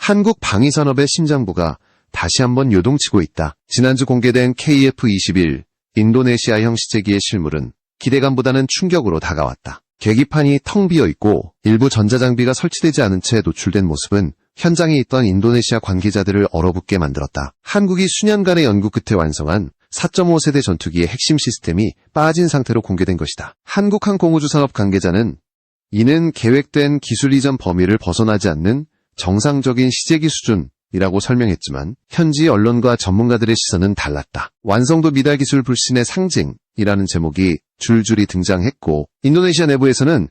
한국 방위산업의 심장부가 다시 한번 요동치고 있다. 지난주 공개된 KF-21 인도네시아형 시제기의 실물은 기대감보다는 충격으로 다가왔다. 계기판이 텅 비어있고 일부 전자장비가 설치되지 않은 채 노출된 모습은 현장에 있던 인도네시아 관계자들을 얼어붙게 만들었다. 한국이 수년간의 연구 끝에 완성한 4.5세대 전투기의 핵심 시스템이 빠진 상태로 공개된 것이다. 한국항공우주산업 관계자는 이는 계획된 기술 이전 범위를 벗어나지 않는 정상적인 시제기 수준이라고 설명했지만 현지 언론과 전문가들의 시선은 달랐다. 완성도 미달 기술 불신의 상징이라는 제목이 줄줄이 등장했고 인도네시아 내부에서는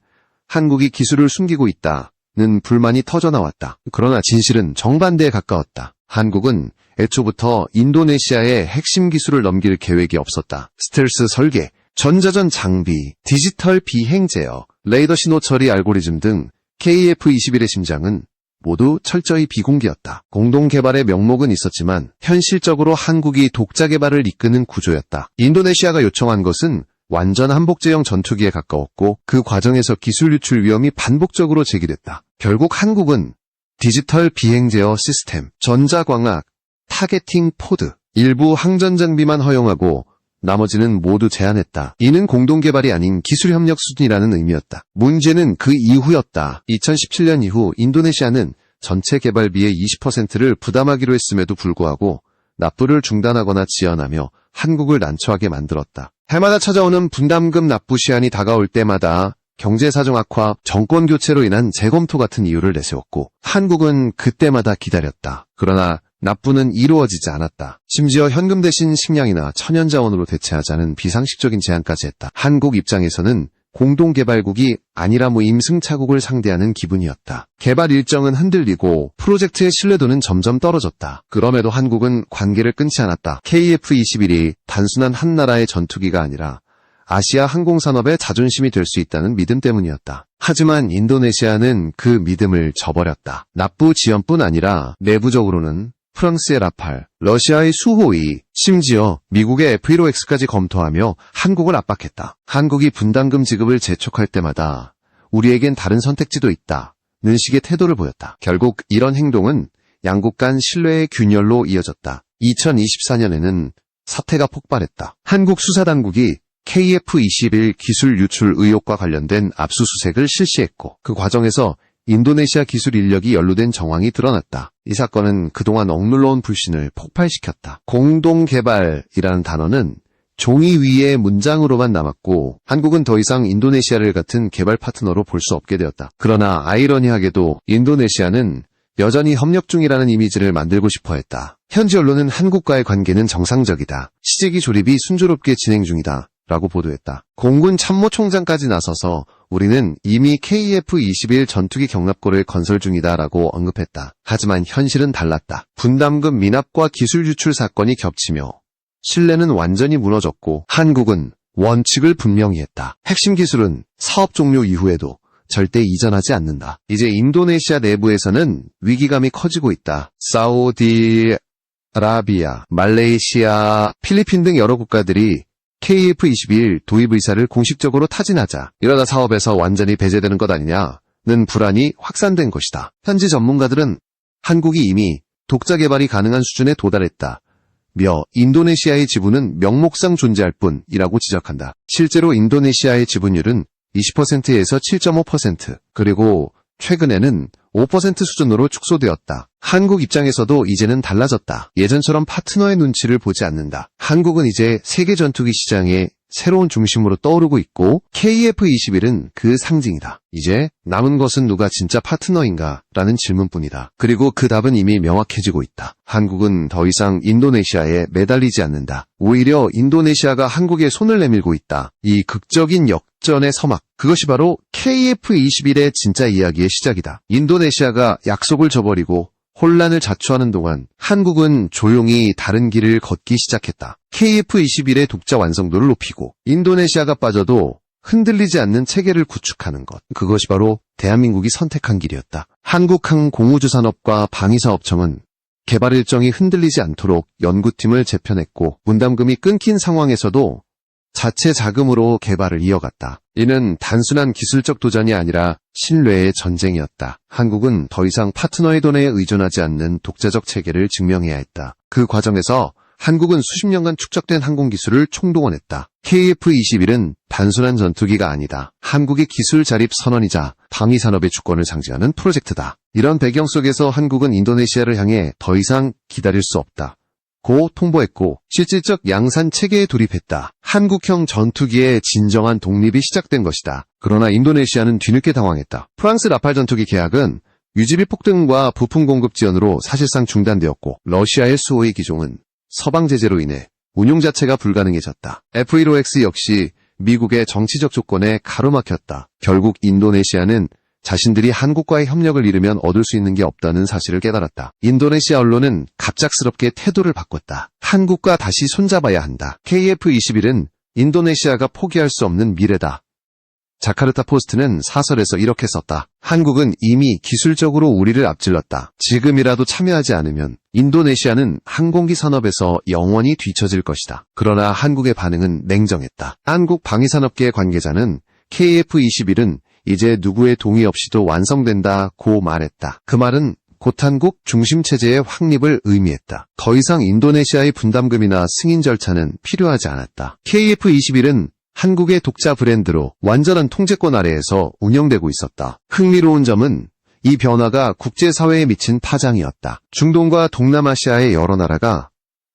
한국이 기술을 숨기고 있다는 불만이 터져나왔다. 그러나 진실은 정반대에 가까웠다. 한국은 애초부터 인도네시아에 핵심 기술을 넘길 계획이 없었다. 스텔스 설계, 전자전 장비, 디지털 비행 제어, 레이더 신호 처리 알고리즘 등 KF-21의 심장은 모두 철저히 비공개였다. 공동 개발의 명목은 있었지만 현실적으로 한국이 독자 개발을 이끄는 구조였다. 인도네시아가 요청한 것은 완전 한복제형 전투기에 가까웠고 그 과정에서 기술 유출 위험이 반복적으로 제기됐다. 결국 한국은 디지털 비행 제어 시스템, 전자광학, 타겟팅 포드, 일부 항전 장비만 허용하고 나머지는 모두 제한했다. 이는 공동개발이 아닌 기술협력 수준이라는 의미였다. 문제는 그 이후였다. 2017년 이후 인도네시아는 전체 개발비의 20%를 부담하기로 했음에도 불구하고 납부를 중단하거나 지연하며 한국을 난처하게 만들었다. 해마다 찾아오는 분담금 납부 시한이 다가올 때마다 경제사정 악화, 정권 교체로 인한 재검토 같은 이유를 내세웠고 한국은 그때마다 기다렸다. 그러나 납부는 이루어지지 않았다. 심지어 현금 대신 식량이나 천연자원으로 대체하자는 비상식적인 제안까지 했다. 한국 입장에서는 공동개발국이 아니라 무임승차국을 상대하는 기분이었다. 개발 일정은 흔들리고 프로젝트의 신뢰도는 점점 떨어졌다. 그럼에도 한국은 관계를 끊지 않았다. KF-21이 단순한 한 나라의 전투기가 아니라 아시아 항공산업의 자존심이 될 수 있다는 믿음 때문이었다. 하지만 인도네시아는 그 믿음을 저버렸다. 납부 지연뿐 아니라 내부적으로는 프랑스의 라팔, 러시아의 수호이, 심지어 미국의 F-15X까지 검토하며 한국을 압박했다. 한국이 분담금 지급을 재촉할 때마다 우리에겐 다른 선택지도 있다는 식의 태도를 보였다. 결국 이런 행동은 양국 간 신뢰의 균열로 이어졌다. 2024년에는 사태가 폭발했다. 한국 수사당국이 KF-21 기술 유출 의혹과 관련된 압수수색을 실시했고 그 과정에서 인도네시아 기술 인력이 연루된 정황이 드러났다. 이 사건은 그동안 억눌러온 불신을 폭발시켰다. 공동개발이라는 단어는 종이 위의 문장으로만 남았고 한국은 더 이상 인도네시아를 같은 개발 파트너로 볼 수 없게 되었다. 그러나 아이러니하게도 인도네시아는 여전히 협력 중이라는 이미지를 만들고 싶어 했다. 현지 언론은 한국과의 관계는 정상적이다. 시제기 조립이 순조롭게 진행 중이다. 라고 보도했다. 공군 참모총장까지 나서서 우리는 이미 KF-21 전투기 경납고를 건설 중이다 라고 언급했다. 하지만 현실은 달랐다. 분담금 미납과 기술 유출 사건이 겹치며 신뢰는 완전히 무너졌고 한국은 원칙을 분명히 했다. 핵심 기술은 사업 종료 이후에도 절대 이전하지 않는다. 이제 인도네시아 내부에서는 위기감이 커지고 있다. 사우디아라비아, 말레이시아, 필리핀 등 여러 국가들이 KF-21 도입 의사를 공식적으로 타진하자 이러다 사업에서 완전히 배제되는 것 아니냐는 불안이 확산된 것이다. 현지 전문가들은 한국이 이미 독자 개발이 가능한 수준에 도달했다며 인도네시아의 지분은 명목상 존재할 뿐이라고 지적한다. 실제로 인도네시아의 지분율은 20%에서 7.5% 그리고 최근에는 5% 수준으로 축소되었다. 한국 입장에서도 이제는 달라졌다. 예전처럼 파트너의 눈치를 보지 않는다. 한국은 이제 세계 전투기 시장의 새로운 중심으로 떠오르고 있고 KF-21은 그 상징이다. 이제 남은 것은 누가 진짜 파트너인가? 라는 질문뿐이다. 그리고 그 답은 이미 명확해지고 있다. 한국은 더 이상 인도네시아에 매달리지 않는다. 오히려 인도네시아가 한국에 손을 내밀고 있다. 이 극적인 역전의 서막, 그것이 바로 KF-21의 진짜 이야기의 시작이다. 인도네시아가 약속을 저버리고 혼란을 자초하는 동안 한국은 조용히 다른 길을 걷기 시작했다. KF-21의 독자 완성도를 높이고 인도네시아가 빠져도 흔들리지 않는 체계를 구축하는 것. 그것이 바로 대한민국이 선택한 길이었다. 한국항공우주산업과 방위사업청은 개발 일정이 흔들리지 않도록 연구팀을 재편했고 분담금이 끊긴 상황에서도 자체 자금으로 개발을 이어갔다. 이는 단순한 기술적 도전이 아니라 신뢰의 전쟁이었다. 한국은 더 이상 파트너의 돈에 의존하지 않는 독자적 체계를 증명해야 했다. 그 과정에서 한국은 수십 년간 축적된 항공기술을 총동원했다. KF-21은 단순한 전투기가 아니다. 한국의 기술 자립 선언이자 방위산업의 주권을 상징하는 프로젝트다. 이런 배경 속에서 한국은 인도네시아를 향해 더 이상 기다릴 수 없다 고 통보했고 실질적 양산 체계에 돌입했다. 한국형 전투기의 진정한 독립이 시작된 것이다. 그러나 인도네시아는 뒤늦게 당황했다. 프랑스 라팔 전투기 계약은 유지비 폭등과 부품 공급 지연으로 사실상 중단되었고 러시아의 수호의 기종은 서방 제재로 인해 운용 자체가 불가능해졌다. F-15X 역시 미국의 정치적 조건에 가로막혔다. 결국 인도네시아는 자신들이 한국과의 협력을 이루면 얻을 수 있는 게 없다는 사실을 깨달았다. 인도네시아 언론은 갑작스럽게 태도를 바꿨다. 한국과 다시 손잡아야 한다. KF-21은 인도네시아가 포기할 수 없는 미래다. 자카르타 포스트는 사설에서 이렇게 썼다. 한국은 이미 기술적으로 우리를 앞질렀다. 지금이라도 참여하지 않으면 인도네시아는 항공기 산업에서 영원히 뒤처질 것이다. 그러나 한국의 반응은 냉정했다. 한국 방위산업계 관계자는 KF-21은 이제 누구의 동의 없이도 완성된다고 말했다. 그 말은 곧 한국 중심체제의 확립을 의미했다. 더 이상 인도네시아의 분담금이나 승인 절차는 필요하지 않았다. KF-21은 한국의 독자 브랜드로 완전한 통제권 아래에서 운영되고 있었다. 흥미로운 점은 이 변화가 국제사회에 미친 파장이었다. 중동과 동남아시아의 여러 나라가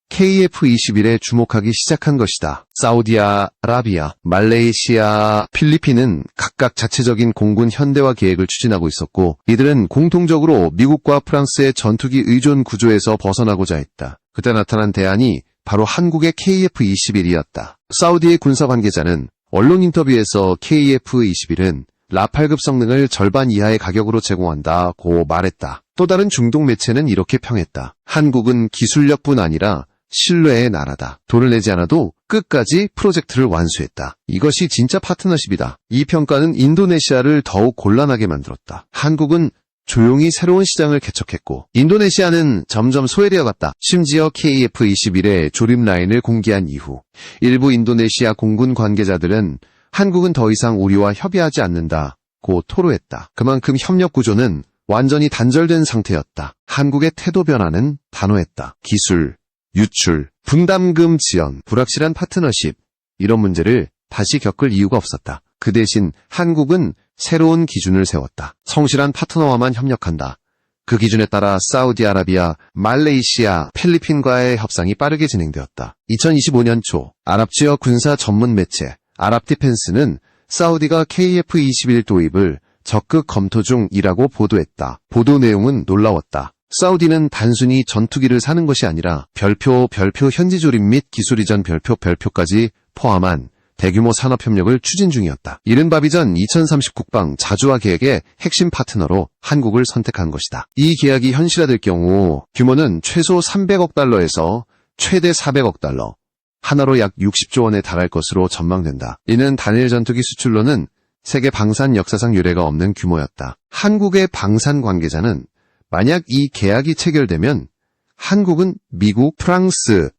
KF-21에 주목하기 시작한 것이다. 사우디아라비아, 말레이시아, 필리핀은 각각 자체적인 공군 현대화 계획을 추진하고 있었고 이들은 공통적으로 미국과 프랑스의 전투기 의존 구조에서 벗어나고자 했다. 그때 나타난 대안이 바로 한국의 KF-21이었다. 사우디의 군사 관계자는 언론 인터뷰에서 KF-21은 라팔급 성능을 절반 이하의 가격으로 제공한다고 말했다. 또 다른 중동 매체는 이렇게 평했다. 한국은 기술력뿐 아니라 신뢰의 나라다. 돈을 내지 않아도 끝까지 프로젝트를 완수했다. 이것이 진짜 파트너십이다. 이 평가는 인도네시아를 더욱 곤란하게 만들었다. 한국은 조용히 새로운 시장을 개척했고 인도네시아는 점점 소외되어 갔다. 심지어 KF-21의 조립 라인을 공개한 이후 일부 인도네시아 공군 관계자들은 한국은 더 이상 우리와 협의하지 않는다고 토로했다. 그만큼 협력 구조는 완전히 단절된 상태였다. 한국의 태도 변화는 단호했다. 기술, 유출, 분담금 지연, 불확실한 파트너십 이런 문제를 다시 겪을 이유가 없었다. 그 대신 한국은 새로운 기준을 세웠다. 성실한 파트너와만 협력한다. 그 기준에 따라 사우디아라비아, 말레이시아, 필리핀과의 협상이 빠르게 진행되었다. 2025년 초 아랍 지역 군사 전문 매체 아랍디펜스는 사우디가 KF-21 도입을 적극 검토 중이라고 보도했다. 보도 내용은 놀라웠다. 사우디는 단순히 전투기를 사는 것이 아니라 별표 현지 조립 및 기술 이전 별표까지 포함한 대규모 산업협력을 추진 중이었다. 이른바 비전 2030 국방 자주화 계획의 핵심 파트너로 한국을 선택한 것이다. 이 계약이 현실화될 경우 규모는 최소 300억 달러에서 최대 400억 달러, 하나로 약 60조 원에 달할 것으로 전망된다. 이는 단일 전투기 수출로는 세계 방산 역사상 유례가 없는 규모였다. 한국의 방산 관계자는 만약 이 계약이 체결되면 한국은 미국, 프랑스,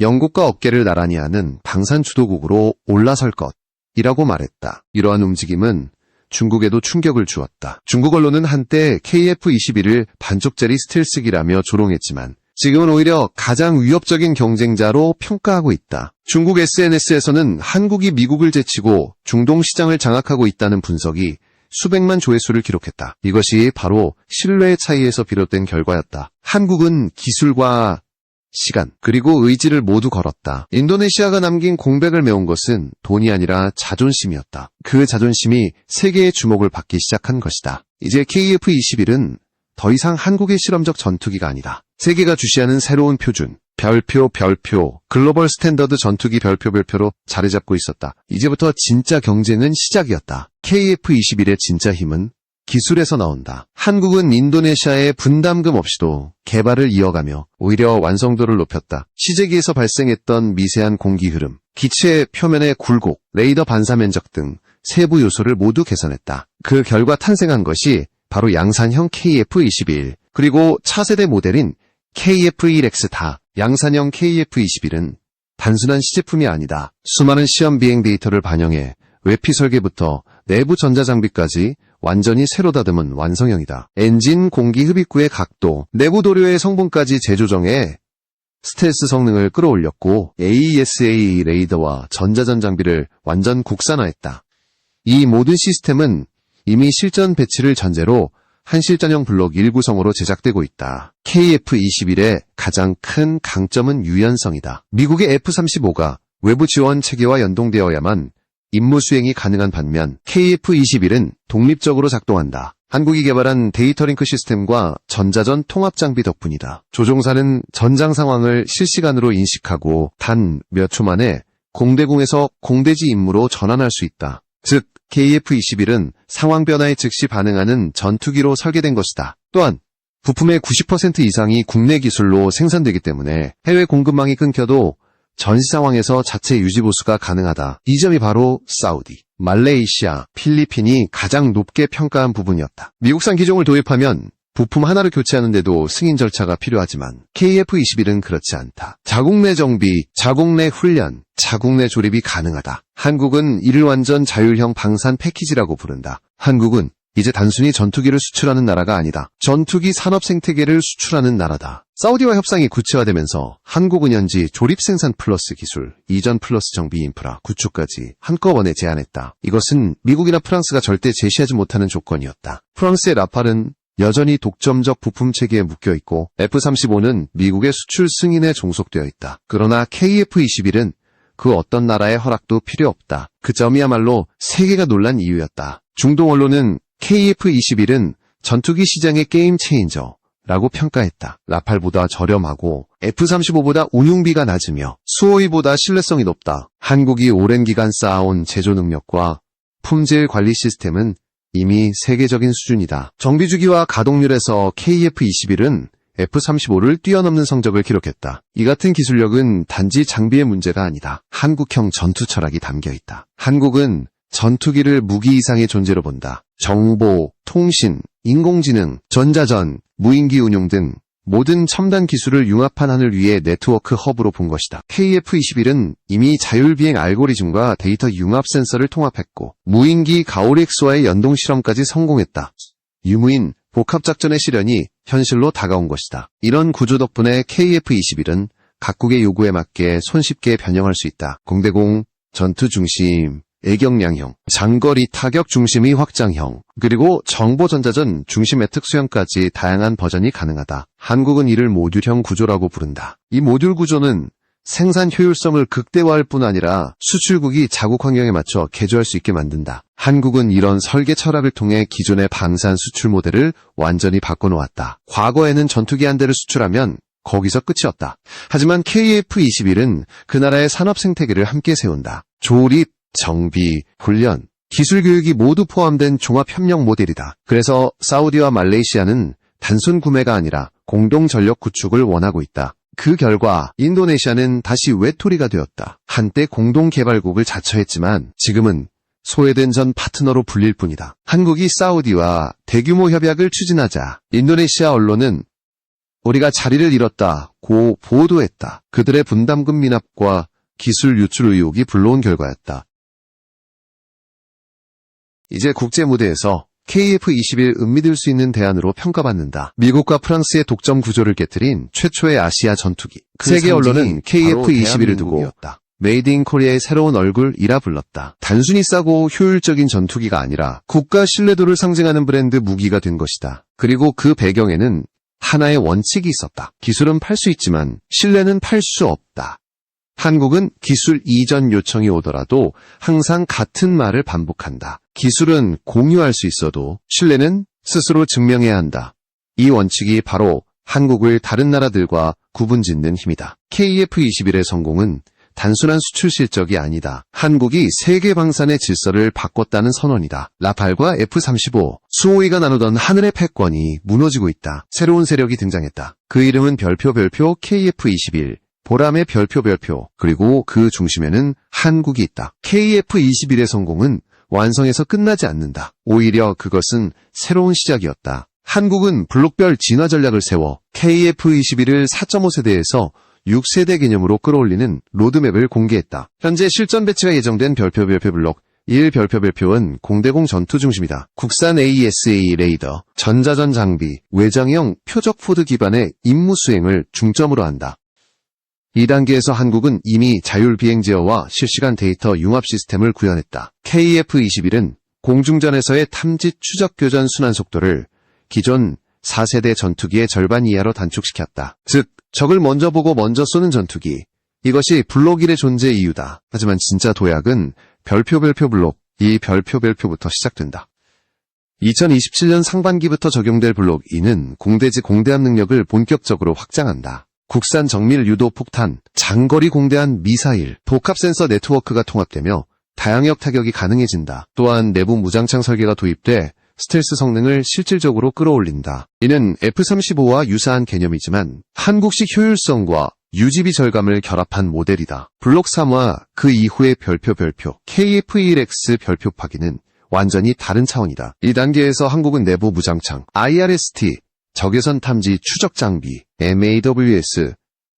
영국과 어깨를 나란히 하는 방산 주도국으로 올라설 것이라고 말했다. 이러한 움직임은 중국에도 충격을 주었다. 중국 언론은 한때 KF-21을 반쪽짜리 스텔스기라며 조롱했지만 지금은 오히려 가장 위협적인 경쟁자로 평가하고 있다. 중국 SNS에서는 한국이 미국을 제치고 중동 시장을 장악하고 있다는 분석이 수백만 조회수를 기록했다. 이것이 바로 신뢰의 차이에서 비롯된 결과였다. 한국은 기술과 시간, 그리고 의지를 모두 걸었다. 인도네시아가 남긴 공백을 메운 것은 돈이 아니라 자존심이었다. 그 자존심이 세계의 주목을 받기 시작한 것이다. 이제 KF-21은 더 이상 한국의 실험적 전투기가 아니다. 세계가 주시하는 새로운 표준, 별표, 글로벌 스탠더드 전투기 별표로 자리 잡고 있었다. 이제부터 진짜 경쟁은 시작이었다. KF-21의 진짜 힘은 기술에서 나온다. 한국은 인도네시아의 분담금 없이도 개발을 이어가며 오히려 완성도를 높였다. 시제기에서 발생했던 미세한 공기 흐름, 기체 표면의 굴곡, 레이더 반사 면적 등 세부 요소를 모두 개선했다. 그 결과 탄생한 것이 바로 양산형 KF-21, 그리고 차세대 모델인 KF-1X 양산형 KF-21은 단순한 시제품이 아니다. 수많은 시험 비행 데이터를 반영해 외피 설계부터 내부 전자장비까지 완전히 새로 다듬은 완성형이다. 엔진 공기 흡입구의 각도, 내부 도료의 성분까지 재조정해 스텔스 성능을 끌어올렸고 AESA 레이더와 전자전 장비를 완전 국산화했다. 이 모든 시스템은 이미 실전 배치를 전제로 한실전형 블록 1구성으로 제작되고 있다. KF-21의 가장 큰 강점은 유연성이다. 미국의 F-35가 외부 지원 체계와 연동되어야만 임무 수행이 가능한 반면 KF-21은 독립적으로 작동한다. 한국이 개발한 데이터링크 시스템과 전자전 통합 장비 덕분이다. 조종사는 전장 상황을 실시간으로 인식하고 단 몇 초 만에 공대공에서 공대지 임무로 전환할 수 있다. 즉, KF-21은 상황 변화에 즉시 반응하는 전투기로 설계된 것이다. 또한 부품의 90% 이상이 국내 기술로 생산되기 때문에 해외 공급망이 끊겨도 전시 상황에서 자체 유지 보수가 가능하다. 이 점이 바로 사우디, 말레이시아, 필리핀이 가장 높게 평가한 부분이었다. 미국산 기종을 도입하면 부품 하나를 교체하는데도 승인 절차가 필요하지만 KF-21은 그렇지 않다. 자국 내 정비, 자국 내 훈련, 자국 내 조립이 가능하다. 한국은 이를 완전 자율형 방산 패키지라고 부른다. 한국은 이제 단순히 전투기를 수출하는 나라가 아니다. 전투기 산업 생태계를 수출하는 나라다. 사우디와 협상이 구체화되면서 한국은 현지 조립 생산 플러스 기술, 이전 플러스 정비 인프라, 구축까지 한꺼번에 제안했다. 이것은 미국이나 프랑스가 절대 제시하지 못하는 조건이었다. 프랑스의 라팔은 여전히 독점적 부품 체계에 묶여있고 F-35는 미국의 수출 승인에 종속되어 있다. 그러나 KF-21은 그 어떤 나라의 허락도 필요 없다. 그 점이야말로 세계가 놀란 이유였다. 중동 언론은 KF-21은 전투기 시장의 게임 체인저라고 평가했다. 라팔보다 저렴하고 F-35보다 운용비가 낮으며 수호위보다 신뢰성이 높다. 한국이 오랜 기간 쌓아온 제조 능력과 품질 관리 시스템은 이미 세계적인 수준이다. 정비주기와 가동률에서 KF-21은 F-35를 뛰어넘는 성적을 기록했다. 이 같은 기술력은 단지 장비의 문제가 아니다. 한국형 전투 철학이 담겨있다. 한국은 전투기를 무기 이상의 존재로 본다. 정보, 통신, 인공지능, 전자전, 무인기 운용 등 모든 첨단 기술을 융합한 하늘 위의 네트워크 허브로 본 것이다. KF-21은 이미 자율비행 알고리즘과 데이터 융합 센서를 통합했고 무인기 가오릭스와의 연동 실험까지 성공했다. 유무인 복합작전의 실현이 현실로 다가온 것이다. 이런 구조 덕분에 KF-21은 각국의 요구에 맞게 손쉽게 변형할 수 있다. 공대공, 전투 중심, 애경량형, 장거리 타격 중심의 확장형, 그리고 정보전자전 중심의 특수형까지 다양한 버전이 가능하다. 한국은 이를 모듈형 구조라고 부른다. 이 모듈 구조는 생산 효율성을 극대화할 뿐 아니라 수출국이 자국 환경에 맞춰 개조할 수 있게 만든다. 한국은 이런 설계 철학을 통해 기존의 방산 수출 모델을 완전히 바꿔놓았다. 과거에는 전투기 한 대를 수출하면 거기서 끝이었다. 하지만 KF-21은 그 나라의 산업 생태계를 함께 세운다. 조립, 정비, 훈련, 기술 교육이 모두 포함된 종합협력 모델이다. 그래서 사우디와 말레이시아는 단순 구매가 아니라 공동 전력 구축을 원하고 있다. 그 결과 인도네시아는 다시 외톨이가 되었다. 한때 공동 개발국을 자처했지만 지금은 소외된 전 파트너로 불릴 뿐이다. 한국이 사우디와 대규모 협약을 추진하자 인도네시아 언론은 우리가 자리를 잃었다고 보도했다. 그들의 분담금 미납과 기술 유출 의혹이 불러온 결과였다. 이제 국제 무대에서 KF-21 은밀을 수 있는 대안으로 평가받는다. 미국과 프랑스의 독점 구조를 깨뜨린 최초의 아시아 전투기. 세계 언론은 KF-21을 두고 메이드 인 코리아의 새로운 얼굴이라 불렀다. 단순히 싸고 효율적인 전투기가 아니라 국가 신뢰도를 상징하는 브랜드 무기가 된 것이다. 그리고 그 배경에는 하나의 원칙이 있었다. 기술은 팔 수 있지만 신뢰는 팔 수 없다. 한국은 기술 이전 요청이 오더라도 항상 같은 말을 반복한다. 기술은 공유할 수 있어도 신뢰는 스스로 증명해야 한다. 이 원칙이 바로 한국을 다른 나라들과 구분짓는 힘이다. KF-21의 성공은 단순한 수출 실적이 아니다. 한국이 세계 방산의 질서를 바꿨다는 선언이다. 라팔과 F-35, 수호위가 나누던 하늘의 패권이 무너지고 있다. 새로운 세력이 등장했다. 그 이름은 별표 KF-21. 보람의 별표 그리고 그 중심에는 한국이 있다. KF-21의 성공은 완성에서 끝나지 않는다. 오히려 그것은 새로운 시작이었다. 한국은 블록별 진화 전략을 세워 KF-21을 4.5세대에서 6세대 개념으로 끌어올리는 로드맵을 공개했다. 현재 실전 배치가 예정된 별표 블록 별표는 공대공 전투 중심이다. 국산 AESA 레이더, 전자전 장비, 외장형 표적 포드 기반의 임무 수행을 중점으로 한다. 2단계에서 한국은 이미 자율비행 제어와 실시간 데이터 융합 시스템을 구현했다. KF-21은 공중전에서의 탐지 추적 교전 순환 속도를 기존 4세대 전투기의 절반 이하로 단축시켰다. 즉, 적을 먼저 보고 먼저 쏘는 전투기. 이것이 블록 1의 존재 이유다. 하지만 진짜 도약은 별표 블록, 이 별표부터 시작된다. 2027년 상반기부터 적용될 블록 2는 공대지 공대함 능력을 본격적으로 확장한다. 국산 정밀 유도 폭탄, 장거리 공대한 미사일, 복합 센서 네트워크가 통합되며 다양역 타격이 가능해진다. 또한 내부 무장창 설계가 도입돼 스텔스 성능을 실질적으로 끌어올린다. 이는 F-35와 유사한 개념이지만 한국식 효율성과 유지비 절감을 결합한 모델이다. 블록 3와 그 이후의 별표 KF-21X 별표 파기는 완전히 다른 차원이다. 이 단계에서 한국은 내부 무장창, IRST, 적외선 탐지 추적 장비, MAWS,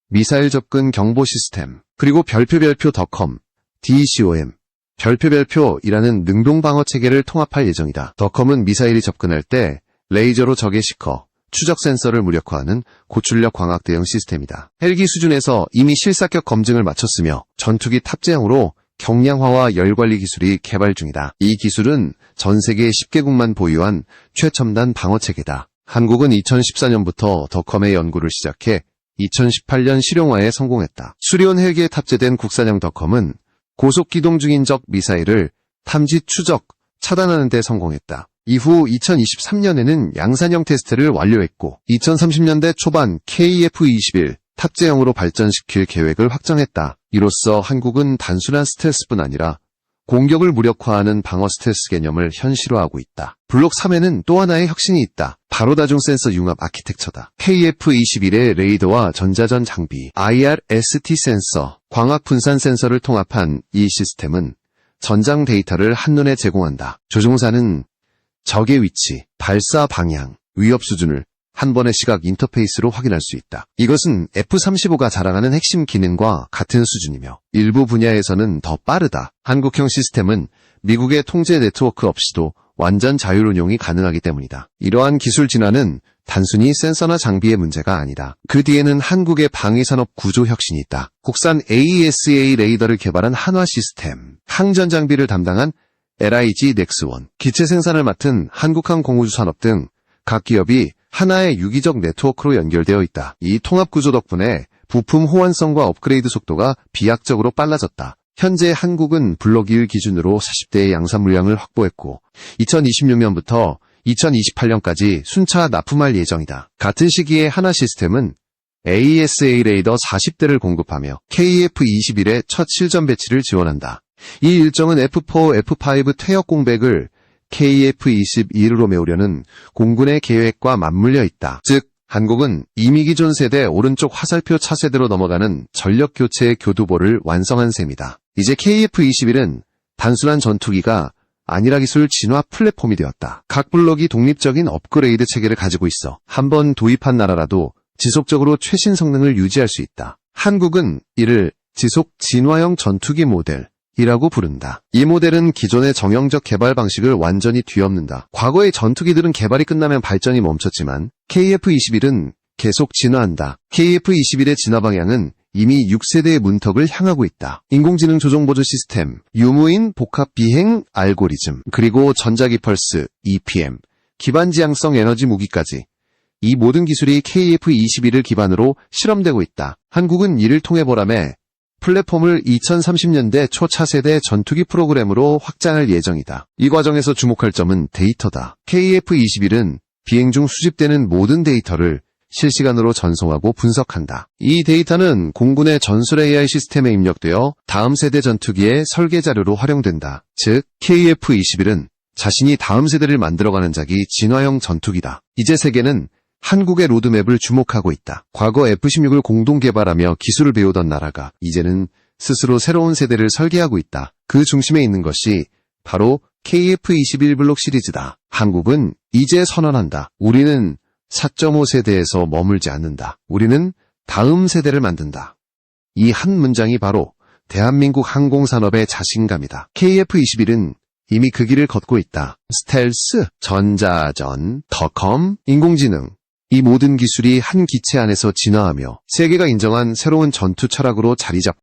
미사일 접근 경보 시스템, 그리고 별표 덕컴, DCOM, 별표이라는 능동 방어 체계를 통합할 예정이다. 덕컴은 미사일이 접근할 때 레이저로 적의 시커, 추적 센서를 무력화하는 고출력 광학 대응 시스템이다. 헬기 수준에서 이미 실사격 검증을 마쳤으며 전투기 탑재형으로 경량화와 열관리 기술이 개발 중이다. 이 기술은 전 세계 10개국만 보유한 최첨단 방어 체계다. 한국은 2014년부터 덕컴의 연구를 시작해 2018년 실용화에 성공했다. 수리온 헬기에 탑재된 국산형 덕컴은 고속 기동 중인 적 미사일을 탐지 추적, 차단하는 데 성공했다. 이후 2023년에는 양산형 테스트를 완료했고 2030년대 초반 KF-21 탑재형으로 발전시킬 계획을 확정했다. 이로써 한국은 단순한 스텔스뿐 아니라 공격을 무력화하는 방어 스텔스 개념을 현실화하고 있다. 블록 3에는 또 하나의 혁신이 있다. 바로 다중 센서 융합 아키텍처다. KF-21의 레이더와 전자전 장비, IRST 센서, 광학 분산 센서를 통합한 이 시스템은 전장 데이터를 한눈에 제공한다. 조종사는 적의 위치, 발사 방향, 위협 수준을 한 번의 시각 인터페이스로 확인할 수 있다. 이것은 F-35가 자랑하는 핵심 기능과 같은 수준이며 일부 분야에서는 더 빠르다. 한국형 시스템은 미국의 통제 네트워크 없이도 완전 자율 운용이 가능하기 때문이다. 이러한 기술 진화는 단순히 센서나 장비의 문제가 아니다. 그 뒤에는 한국의 방위산업 구조 혁신이 있다. 국산 AESA 레이더를 개발한 한화 시스템, 항전 장비를 담당한 LIG 넥스원, 기체 생산을 맡은 한국항공우주산업 등 각 기업이 하나의 유기적 네트워크로 연결되어 있다. 이 통합 구조 덕분에 부품 호환성과 업그레이드 속도가 비약적으로 빨라졌다. 현재 한국은 블록 1 기준으로 40대의 양산 물량을 확보했고 2026년부터 2028년까지 순차 납품할 예정이다. 같은 시기에 하나 시스템은 AESA 레이더 40대를 공급하며 KF-21의 첫 실전 배치를 지원한다. 이 일정은 F4, F5 퇴역 공백을 KF-21으로 메우려는 공군의 계획과 맞물려 있다. 즉, 한국은 이미 기존 세대 오른쪽 화살표 차세대로 넘어가는 전력교체의 교두보를 완성한 셈이다. 이제 KF-21은 단순한 전투기가 아니라 기술 진화 플랫폼이 되었다. 각 블록이 독립적인 업그레이드 체계를 가지고 있어 한번 도입한 나라라도 지속적으로 최신 성능을 유지할 수 있다. 한국은 이를 지속 진화형 전투기 모델, 이라고 부른다. 이 모델은 기존의 정형적 개발 방식을 완전히 뒤엎는다. 과거의 전투기들은 개발이 끝나면 발전이 멈췄지만 KF-21은 계속 진화한다. KF-21의 진화 방향은 이미 6세대의 문턱을 향하고 있다. 인공지능 조종보조 시스템, 유무인 복합 비행 알고리즘, 그리고 전자기 펄스, EPM, 기반 지향성 에너지 무기까지 이 모든 기술이 KF-21을 기반으로 실험되고 있다. 한국은 이를 통해 보람에 플랫폼을 2030년대 초차세대 전투기 프로그램으로 확장할 예정이다. 이 과정에서 주목할 점은 데이터다. KF-21은 비행 중 수집되는 모든 데이터를 실시간으로 전송하고 분석한다. 이 데이터는 공군의 전술 AI 시스템에 입력되어 다음 세대 전투기의 설계 자료로 활용된다. 즉, KF-21은 자신이 다음 세대를 만들어가는 자기 진화형 전투기다. 이제 세계는 한국의 로드맵을 주목하고 있다. 과거 F-16을 공동 개발하며 기술을 배우던 나라가 이제는 스스로 새로운 세대를 설계하고 있다. 그 중심에 있는 것이 바로 KF-21 블록 시리즈다. 한국은 이제 선언한다. 우리는 4.5세대에서 머물지 않는다. 우리는 다음 세대를 만든다. 이 한 문장이 바로 대한민국 항공산업의 자신감이다. KF-21은 이미 그 길을 걷고 있다. 스텔스, 전자전, 더컴, 인공지능. 이 모든 기술이 한 기체 안에서 진화하며 세계가 인정한 새로운 전투 철학으로 자리 잡고